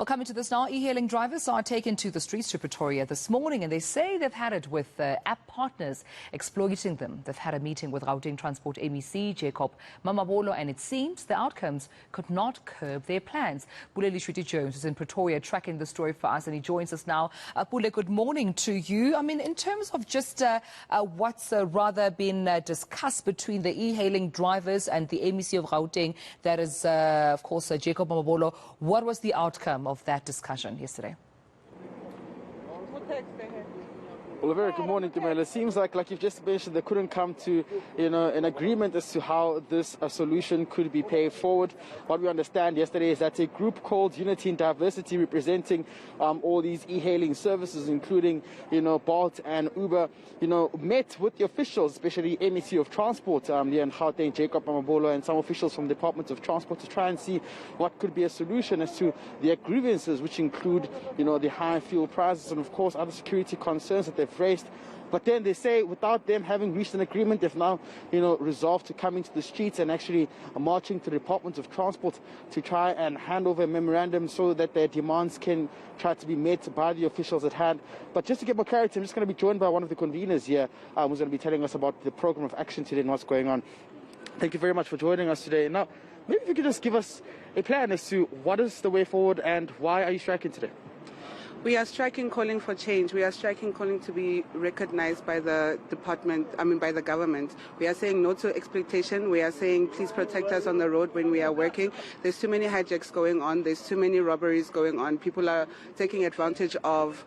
Well, coming to this now, e-hailing drivers are taken to the streets to Pretoria this morning, and they say they've had it with app partners exploiting them. They've had a meeting with Gauteng Transport MEC Jacob Mamabolo, and it seems the outcomes could not curb their plans. Pule Letshwiti-Jones is in Pretoria tracking the story for us, and he joins us now. Pule, good morning to you. I mean, in terms of just what's rather been discussed between the e-hailing drivers and the MEC of Gauteng, that is, of course, Jacob Mamabolo, what was the outcome of that discussion yesterday? Well, a very good morning, Dumela. It seems like you've just mentioned, they couldn't come to, an agreement as to how this solution could be paid forward. What we understand yesterday is that a group called Unity and Diversity, representing all these e-hailing services, including, Bolt and Uber, met with the officials, especially MEC of Transport here in Gauteng, Jacob Mamabolo, and some officials from the Department of Transport to try and see what could be a solution as to their grievances, which include, the high fuel prices and, of course, other security concerns that they've raised. But then they say without them having reached an agreement, they've now, resolved to come into the streets and actually marching to the Department of Transport to try and hand over a memorandum so that their demands can try to be met by the officials at hand. But just to get more clarity, I'm just going to be joined by one of the conveners here who's going to be telling us about the program of action today and what's going on. Thank you very much for joining us today. Now, maybe if you could just give us a plan as to what is the way forward and why are you striking today? We are striking, calling for change. We are striking, calling to be recognized by the by the government. We are saying no to exploitation. We are saying please protect us on the road when we are working. There's too many hijacks going on. There's too many robberies going on. People are taking advantage of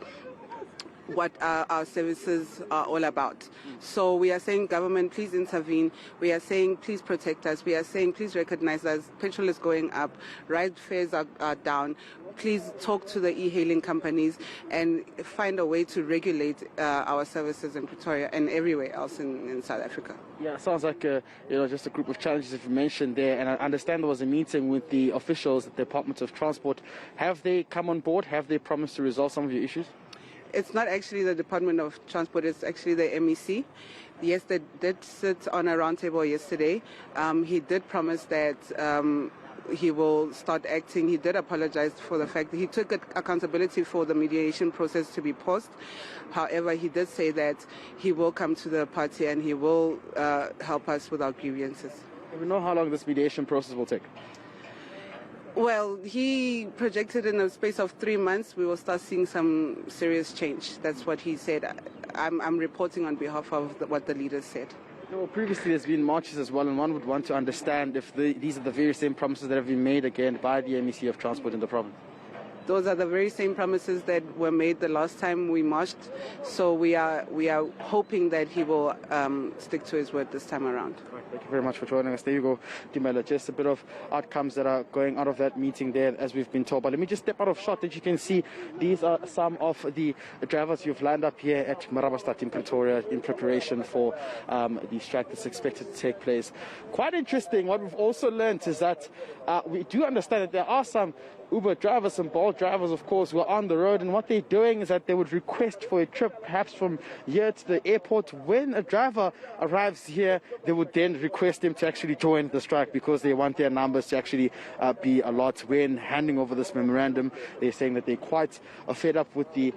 what our services are all about. So we are saying, government, please intervene. We are saying, please protect us. We are saying, please recognize us. Petrol is going up. Ride fares are down. Please talk to the e-hailing companies and find a way to regulate our services in Pretoria and everywhere else in South Africa. Yeah, it sounds like just a group of challenges that you mentioned there, and I understand there was a meeting with the officials at the Department of Transport. Have they come on board? Have they promised to resolve some of your issues? It's not actually the Department of Transport, it's actually the MEC. Yes, they did sit on a roundtable yesterday. He did promise that he will start acting. He did apologize for the fact that he took accountability for the mediation process to be paused. However, he did say that he will come to the party and he will help us with our grievances. Do we know how long this mediation process will take? Well, he projected in a space of 3 months we will start seeing some serious change. That's what he said. I'm reporting on behalf of what the leaders said. Well, previously there's been marches as well, and one would want to understand if these are the very same promises that have been made again by the MEC of Transport in the province. Those are the very same promises that were made the last time we marched. So we are hoping that he will stick to his word this time around. Right, thank you very much for joining us. There you go, Dumela. Just a bit of outcomes that are going out of that meeting there, as we've been told. But let me just step out of shot that you can see. These are some of the drivers you've lined up here at Marabastad in Pretoria in preparation for the strike that's expected to take place. Quite interesting. What we've also learned is that we do understand that there are some Uber drivers and Bolt drivers, of course, who are on the road, and what they're doing is that they would request for a trip perhaps from here to the airport. When a driver arrives here, they would then request him to actually join the strike because they want their numbers to actually be a lot. When handing over this memorandum, they're saying that they're quite fed up with the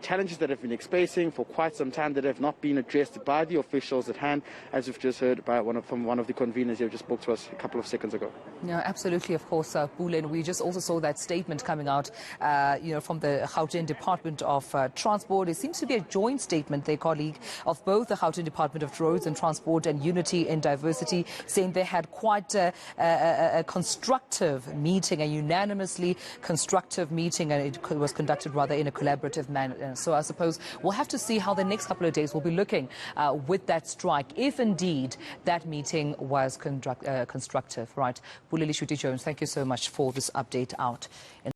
challenges that have been experiencing for quite some time that have not been addressed by the officials at hand, as we've just heard by from one of the conveners who just spoke to us a couple of seconds ago. No, absolutely, of course, Pule, and we just also saw that statement coming out, from the Gauteng Department of Transport. It seems to be a joint statement, their colleague, of both the Gauteng Department of Roads and Transport and Unity and Diversity, saying they had quite a constructive meeting, a unanimously constructive meeting, and it was conducted rather in a collaborative manner. So I suppose we'll have to see how the next couple of days will be looking with that strike, if indeed that meeting was constructive. Right. Pule Letshwiti-Jones, thank you so much for this update out.